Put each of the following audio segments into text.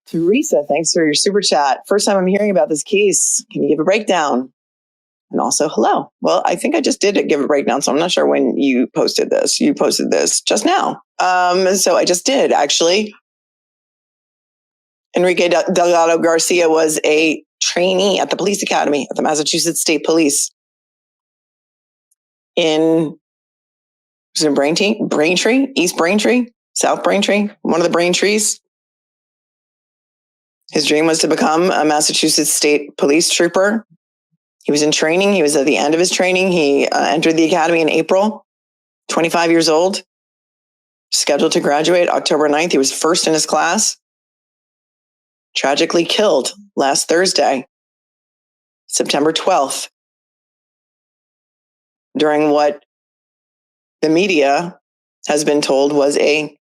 Teresa, thanks for your super chat. First time I'm hearing about this case. Can you give a breakdown? And also, hello. Well, I think I just did give a breakdown, so I'm not sure when you posted this. You posted this just now. So I just did, actually. Enrique Delgado-Garcia was a trainee at the police academy at the Massachusetts State Police in Braintree, East Braintree, South Braintree, one of the Braintrees. His dream was to become a Massachusetts State Police trooper. He was in training. He was at the end of his training. He entered the academy in April, 25 years old, scheduled to graduate October 9th. He was first in his class. Tragically killed last Thursday, September 12th, during what the media has been told was a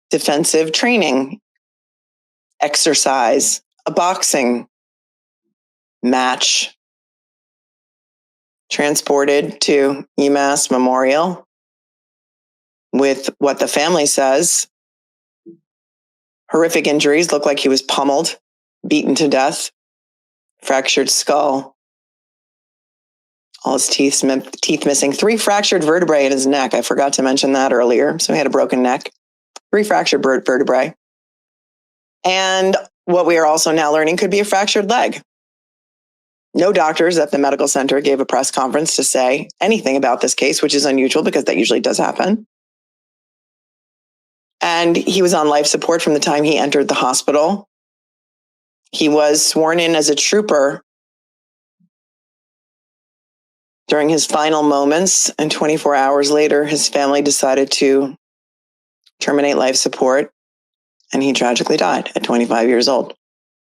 defensive training exercise, a boxing match. Transported to UMass Memorial with what the family says, horrific injuries. Looked like he was pummeled, beaten to death, fractured skull, all his teeth missing, 3 fractured vertebrae in his neck. I forgot to mention that earlier. So he had a broken neck, 3 fractured vertebrae. And what we are also now learning could be a fractured leg. No doctors at the medical center gave a press conference to say anything about this case, which is unusual because that usually does happen. And he was on life support from the time he entered the hospital. He was sworn in as a trooper during his final moments, and 24 hours later, his family decided to terminate life support, and he tragically died at 25 years old.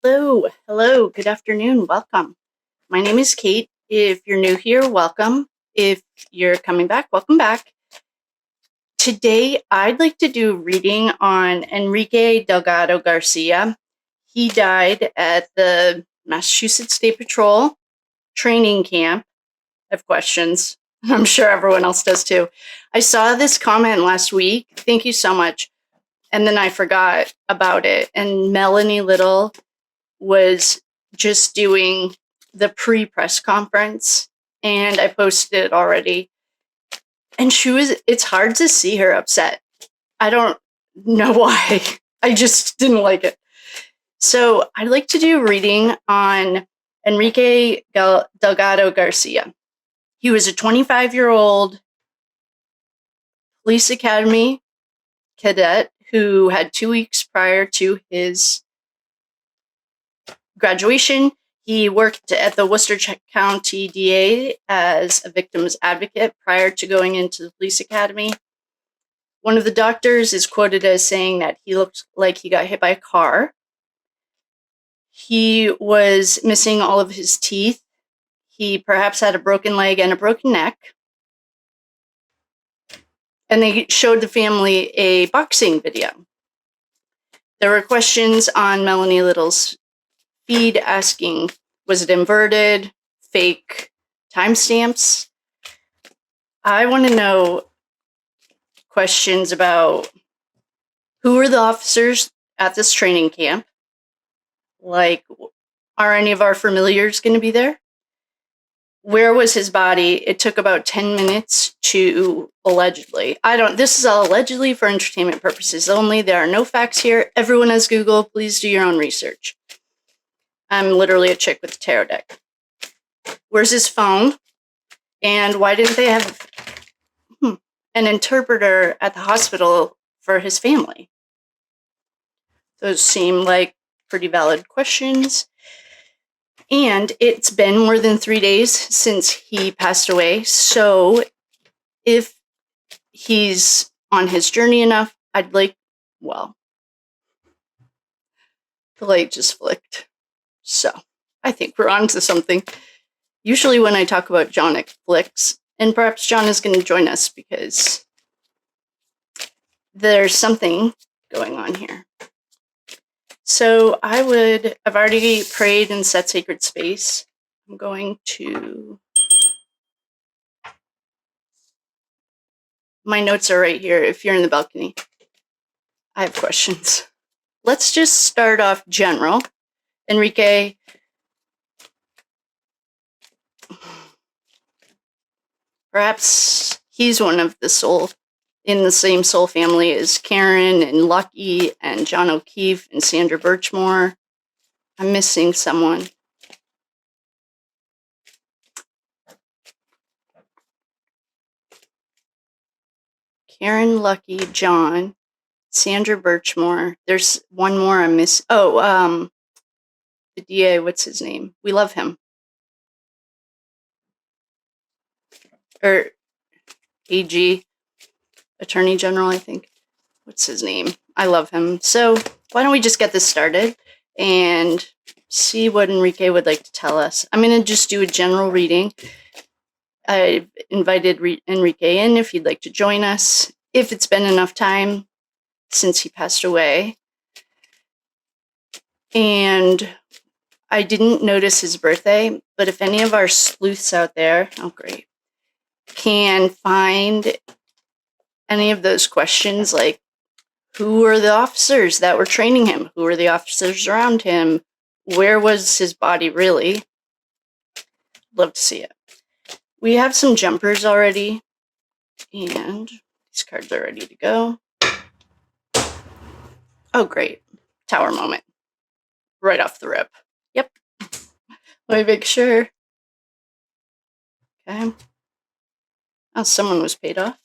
Hello, good afternoon, welcome. My name is Kate. If you're new here, welcome. If you're coming back, welcome back. Today, I'd like to do a reading on Enrique Delgado-Garcia. He died at the Massachusetts State Patrol training camp. I have questions. I'm sure everyone else does too. I saw this comment last week. Thank you so much. And then I forgot about it. And Melanie Little was just doing the pre-press conference, and I posted it already. And it's hard to see her upset. I don't know why. I just didn't like it. So I'd like to do a reading on Enrique Delgado-Garcia. He was a 25-year-old police academy cadet who had 2 weeks prior to his graduation. He worked at the Worcester County DA as a victim's advocate prior to going into the police academy. One of the doctors is quoted as saying that he looked like he got hit by a car. He was missing all of his teeth. He perhaps had a broken leg and a broken neck. And they showed the family a boxing video. There were questions on Melanie Little's feed asking, was it inverted, fake timestamps? I want to know questions about who were the officers at this training camp? Like, are any of our familiars going to be there? Where was his body? It took about 10 minutes to allegedly. This is all allegedly for entertainment purposes only. There are no facts here. Everyone has Google. Please do your own research. I'm literally a chick with a tarot deck. Where's his phone? And why didn't they have an interpreter at the hospital for his family? Those seem like pretty valid questions. And it's been more than 3 days since he passed away. So if he's on his journey enough, the light just flicked. So I think we're on to something. Usually when I talk about John, it flicks. And perhaps John is going to join us because there's something going on here. So I've already prayed and set sacred space. I'm going to My notes are right here if you're in the balcony. I have questions. Let's just start off general. Enrique, perhaps he's one of the soul in the same soul family as Karen and Lucky and John O'Keefe and Sandra Birchmore. I'm missing someone. Karen, Lucky, John, Sandra Birchmore. There's one more I miss. Oh, the DA, what's his name? We love him. Or AG, Attorney General, I think. What's his name? I love him. So why don't we just get this started and see what Enrique would like to tell us. I'm going to just do a general reading. I've invited Enrique in if you'd like to join us, if it's been enough time since he passed away. And I didn't notice his birthday, but if any of our sleuths out there, oh great, can find any of those questions, like who are the officers that were training him? Who are the officers around him? Where was his body really? Love to see it. We have some jumpers already, and these cards are ready to go. Oh, great. Tower moment. Right off the rip. Yep. Let me make sure. Okay. Oh, someone was paid off.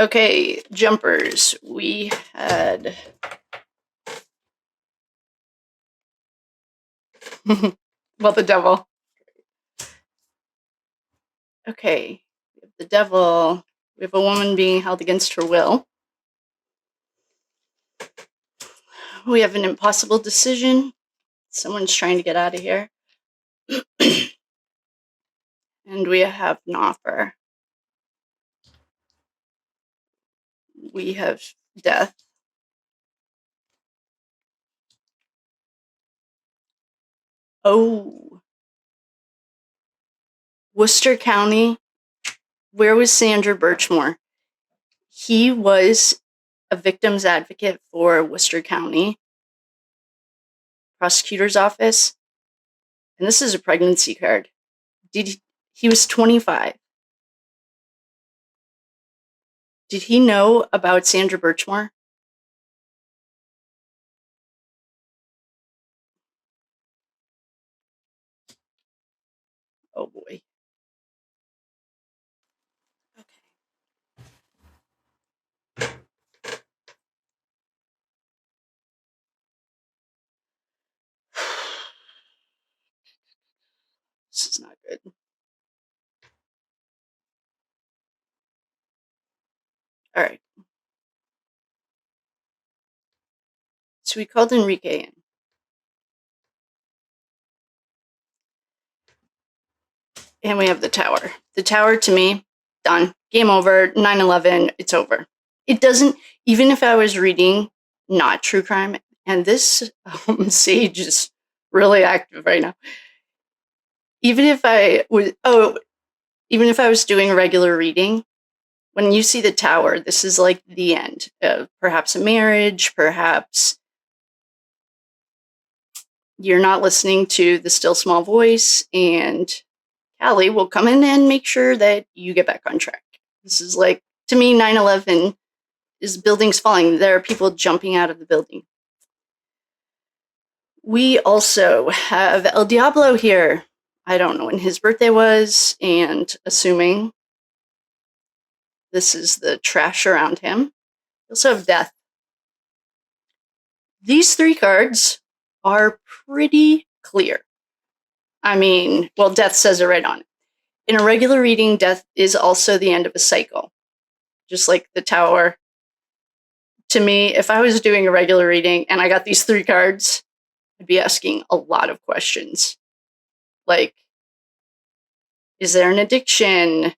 Okay, jumpers. We had... well, the devil. Okay, we have the devil. We have a woman being held against her will. We have an impossible decision. Someone's trying to get out of here. And we have an offer. We have death. Oh. Worcester County. Where was Sandra Birchmore? He was a victim's advocate for Worcester County Prosecutor's Office. And this is a pregnancy card. He was 25. Did he know about Sandra Birchmore? Oh boy. Okay. This is not good. All right. So we called Enrique in. And we have the tower. The tower, to me, done. Game over. 9/11. It's over. It doesn't, even if I was reading not true crime, and this sage is really active right now. Even if I was doing a regular reading, when you see the tower, this is like the end of perhaps a marriage, perhaps you're not listening to the still small voice, and Callie will come in and make sure that you get back on track. This is like, to me, 9/11 is buildings falling. There are people jumping out of the building. We also have El Diablo here. I don't know when his birthday was, and assuming this is the trash around him. We also have death. These three cards are pretty clear. I mean, well, death says it right on it. In a regular reading, death is also the end of a cycle. Just like the tower. To me, if I was doing a regular reading and I got these three cards, I'd be asking a lot of questions. Like, is there an addiction?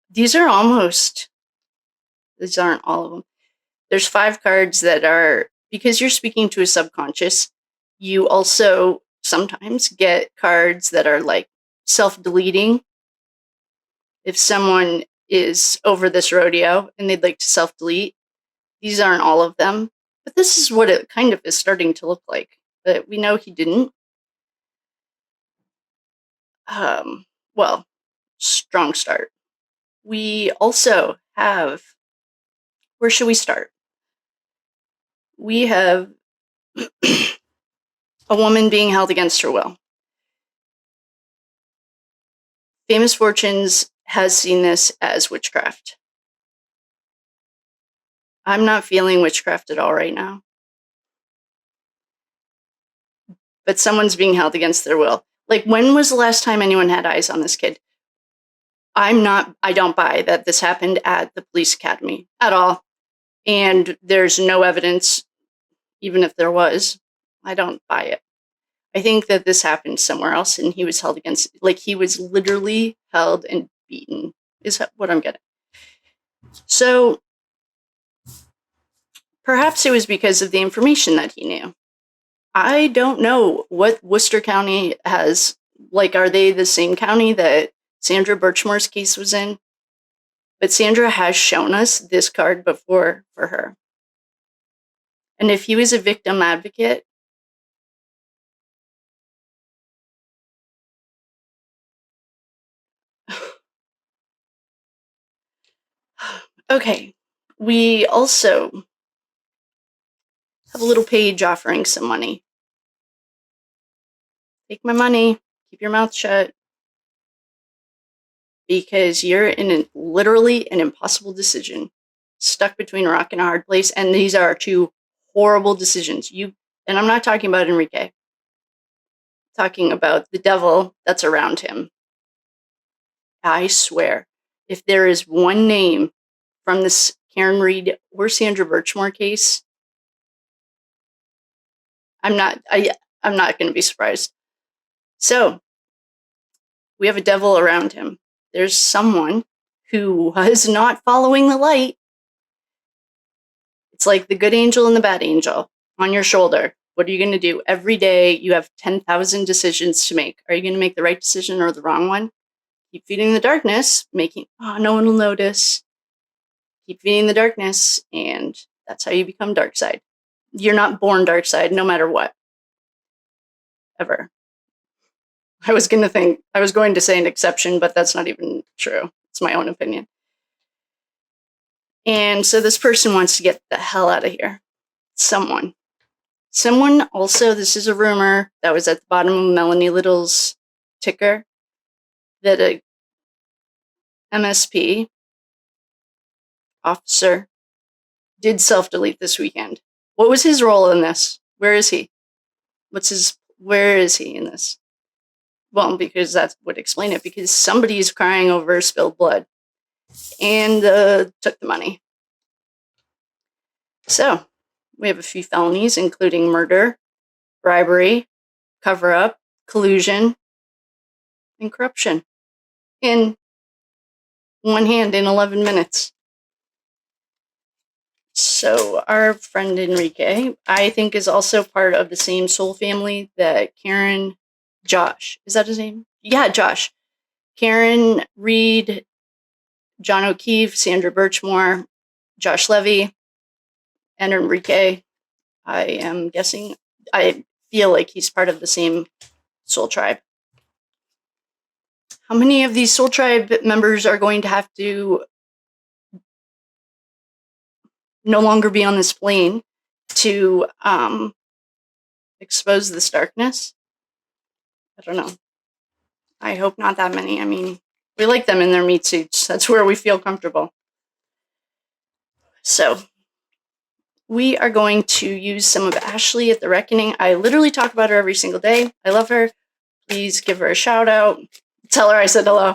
These aren't all of them. There's 5 cards that are, because you're speaking to a subconscious, you also sometimes get cards that are like self-deleting. if someone is over this rodeo and they'd like to self-delete. These aren't all of them, but this is what it kind of is starting to look like. But we know he didn't. Well, strong start. We also have, where should we start? We have a woman being held against her will. Famous Fortunes has seen this as witchcraft. I'm not feeling witchcraft at all right now. But someone's being held against their will. Like, when was the last time anyone had eyes on this kid? I don't buy that this happened at the police academy at all. And there's no evidence, even if there was. I don't buy it. I think that this happened somewhere else and he was held against, like, he was literally held and beaten, is what I'm getting. So perhaps it was because of the information that he knew. I don't know what Worcester County has, like, are they the same county that Sandra Birchmore's case was in? But Sandra has shown us this card before for her. And if he was a victim advocate, okay, we also have a little page offering some money. Take my money, keep your mouth shut, because you're in literally an impossible decision, stuck between a rock and a hard place, and these are two horrible decisions. And I'm not talking about Enrique. I'm talking about the devil that's around him. I swear, if there is one name from this Karen Reed or Sandra Birchmore case, I'm not going to be surprised. So, we have a devil around him. There's someone who was not following the light. It's like the good angel and the bad angel on your shoulder. What are you going to do? Every day you have 10,000 decisions to make. Are you going to make the right decision or the wrong one? Keep feeding the darkness, no one will notice. Keep feeding the darkness, and that's how you become dark side. You're not born dark side, no matter what. Ever. I was going to say an exception, but that's not even true. It's my own opinion. And so this person wants to get the hell out of here. Someone also, this is a rumor that was at the bottom of Melanie Little's ticker, that a MSP officer did self-delete this weekend. What was his role in this? Where is he? Where is he in this? Well, because that would explain it, because somebody's crying over spilled blood and took the money. So we have a few felonies, including murder, bribery, cover-up, collusion, and corruption in one hand in 11 minutes. So our friend Enrique, I think, is also part of the same soul family that Josh, is that his name? Yeah, Josh. Karen Reed, John O'Keefe, Sandra Birchmore, Josh Levy, and Enrique. I am guessing, I feel like he's part of the same soul tribe. How many of these soul tribe members are going to have to no longer be on this plane to expose this darkness? I don't know. I hope not that many. I mean, we like them in their meat suits. That's where we feel comfortable. So we are going to use some of Ashley at the Reckoning. I literally talk about her every single day. I love her. Please give her a shout out. Tell her I said hello.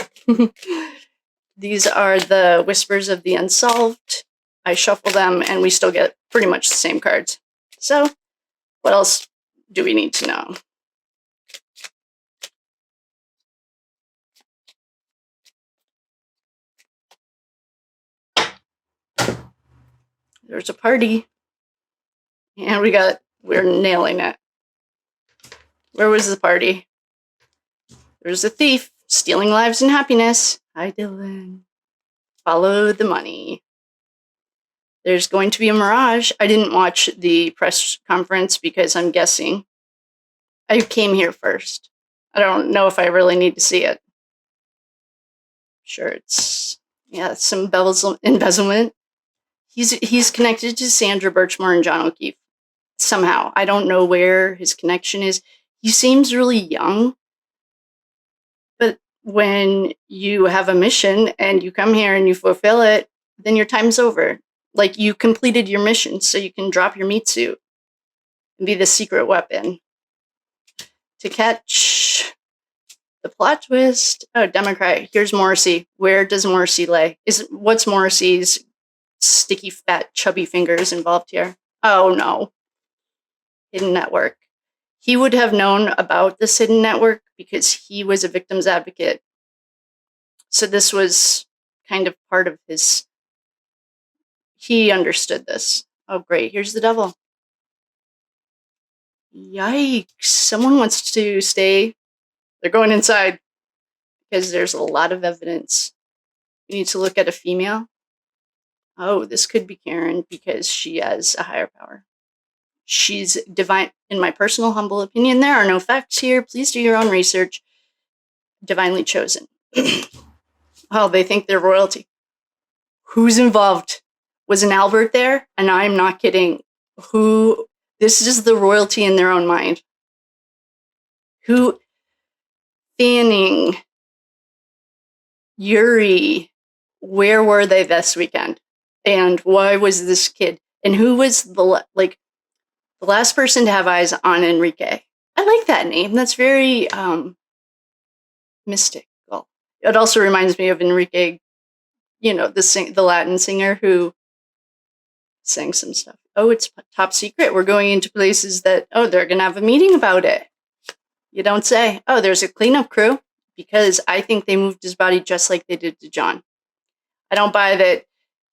These are the Whispers of the Unsolved. I shuffle them and we still get pretty much the same cards. So what else do we need to know? There's a party. And we're nailing it. Where was the party? There's a thief. Stealing lives and happiness. Hi, Dylan. Follow the money. There's going to be a mirage. I didn't watch the press conference because I'm guessing. I came here first. I don't know if I really need to see it. Sure, it's some embezzlement. He's connected to Sandra Birchmore and John O'Keefe somehow. I don't know where his connection is. He seems really young, but when you have a mission and you come here and you fulfill it, then your time's over. Like, you completed your mission, so you can drop your meat suit and be the secret weapon to catch the plot twist. Oh, Democrat. Here's Morrissey. Where does Morrissey lay? What's Morrissey's sticky, fat, chubby fingers involved here? Oh, no. Hidden network. He would have known about this hidden network because he was a victim's advocate. So this was kind of part of his... He understood this. Oh, great. Here's the devil. Yikes. Someone wants to stay. They're going inside because there's a lot of evidence. We need to look at a female. Oh, this could be Karen because she has a higher power. She's divine. In my personal humble opinion, there are no facts here. Please do your own research. Divinely chosen. Oh, they think they're royalty. Who's involved? Was an Albert there? And I'm not kidding. Who? This is the royalty in their own mind. Who? Fanning. Yuri. Where were they this weekend? And why was this kid? And who was the last person to have eyes on Enrique? I like that name. That's very mystical. It also reminds me of Enrique, the Latin singer who sang some stuff. Oh, it's top secret. We're going into places that, they're going to have a meeting about it. You don't say. Oh, there's a cleanup crew, because I think they moved his body just like they did to John. I don't buy that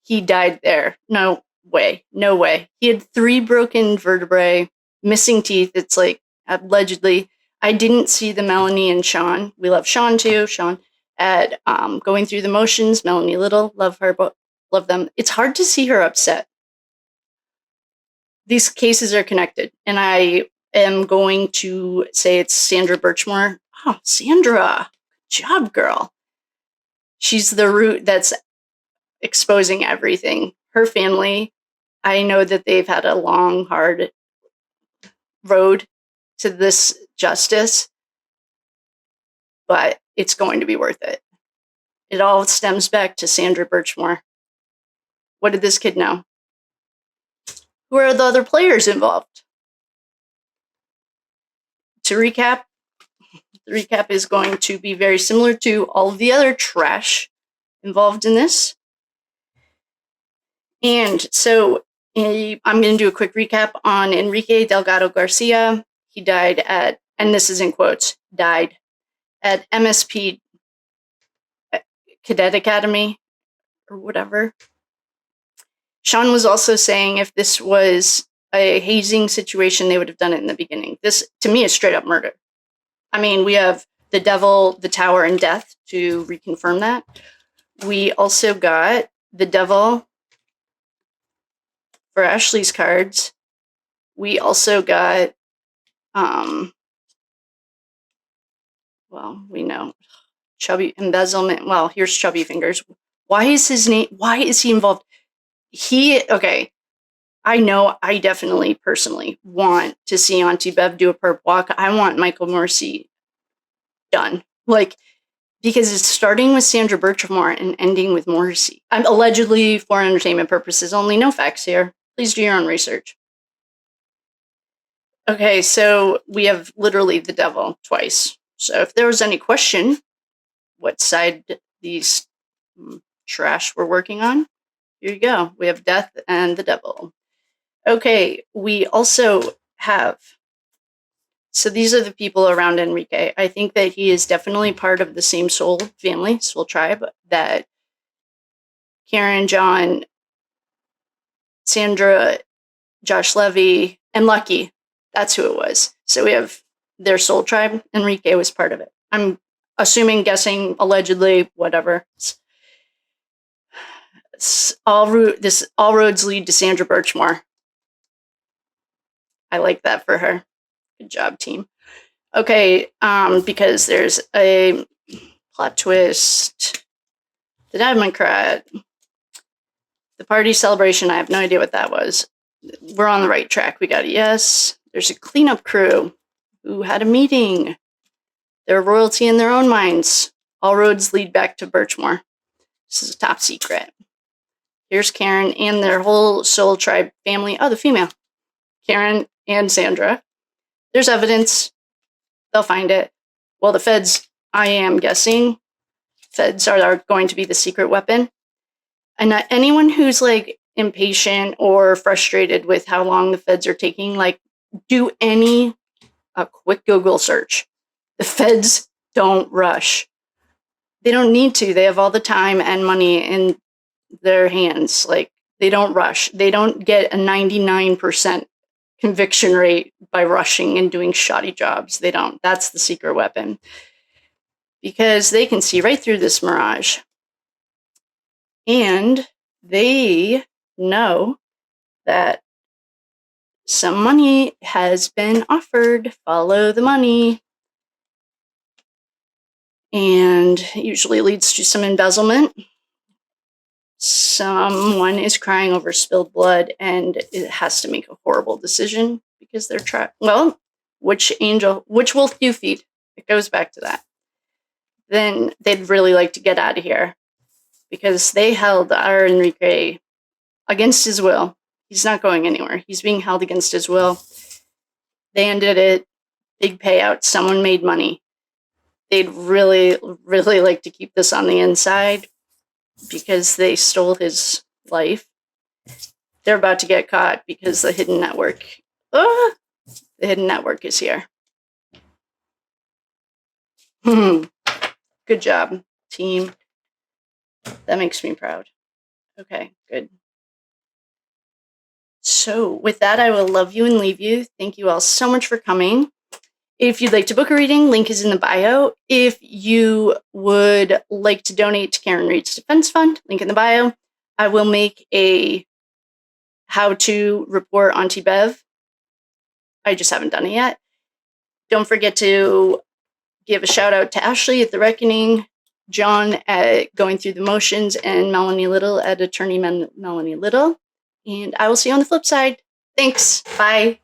he died there. No way. No way. He had 3 broken vertebrae, missing teeth. It's like, allegedly. I didn't see the Melanie and Sean. We love Sean too. Sean at Going Through the Motions. Melanie Little. Love her. Love them. It's hard to see her upset. These cases are connected. And I am going to say it's Sandra Birchmore. Oh, Sandra. Good job, girl. She's the root that's exposing everything. Her family, I know that they've had a long, hard road to this justice, but it's going to be worth it. It all stems back to Sandra Birchmore. What did this kid know? Who are the other players involved? To recap, the recap is going to be very similar to all of the other trash involved in this. And so I'm going to do a quick recap on Enrique Delgado-Garcia. He died at, and this is in quotes, died at MSP Cadet Academy or whatever. Sean was also saying if this was a hazing situation, they would have done it in the beginning. This, to me, is straight up murder. I mean, we have the devil, the tower, and death to reconfirm that. We also got the devil for Ashley's cards. We also got, we know, chubby embezzlement. Well, here's Chubby Fingers. Why is his name? Why is he involved? I know I definitely personally want to see Auntie Bev do a perp walk. I want Michael Morrissey done. Because it's starting with Sandra Birchmore and ending with Morrissey. I'm allegedly for entertainment purposes only. No facts here. Please do your own research. Okay, so we have literally the devil twice. So if there was any question what side these trash were working on, here you go. We have death and the devil. Okay, we also have... So these are the people around Enrique. I think that he is definitely part of the same soul family, soul tribe, that Karen, John, Sandra, Josh Levy, and Lucky, that's who it was. So we have their soul tribe. Enrique was part of it. I'm assuming, guessing, allegedly, whatever. All roads lead to Sandra Birchmore. I like that for her. Good job, team. Okay, because there's a plot twist. The Democrat, the party celebration, I have no idea what that was. We're on the right track. We got a yes. There's a cleanup crew who had a meeting. They're royalty in their own minds. All roads lead back to Birchmore. This is top secret. Here's Karen and their whole Soul Tribe family. Oh, the female. Karen and Sandra. There's evidence. They'll find it. Well, the feds, I am guessing, feds are going to be the secret weapon. And anyone who's like impatient or frustrated with how long the feds are taking, like do a quick Google search. The feds don't rush. They don't need to. They have all the time and money in their hands. Like they don't rush. They don't get a 99% conviction rate by rushing and doing shoddy jobs. They don't. That's the secret weapon. Because they can see right through this mirage. And they know that some money has been offered. Follow the money. And it usually leads to some embezzlement. Someone is crying over spilled blood and it has to make a horrible decision because they're well, which wolf do you feed? It goes back to that. Then they'd really like to get out of here because they held our Enrique against his will. He's not going anywhere. He's being held against his will. They ended it. Big payout. Someone made money. They'd really, really like to keep this on the inside because they stole his life. They're about to get caught because the hidden network is here. Good job, team. That makes me proud. Okay, good. So with that, I will love you and leave you. Thank you all so much for coming. If you'd like to book a reading, link is in the bio. If you would like to donate to Karen Reed's Defense Fund, link in the bio. I will make a how-to report on T-Bev. I just haven't done it yet. Don't forget to give a shout out to Ashley at The Reckoning, John at Going Through the Motions, and Melanie Little at Attorney Melanie Little. And I will see you on the flip side. Thanks. Bye.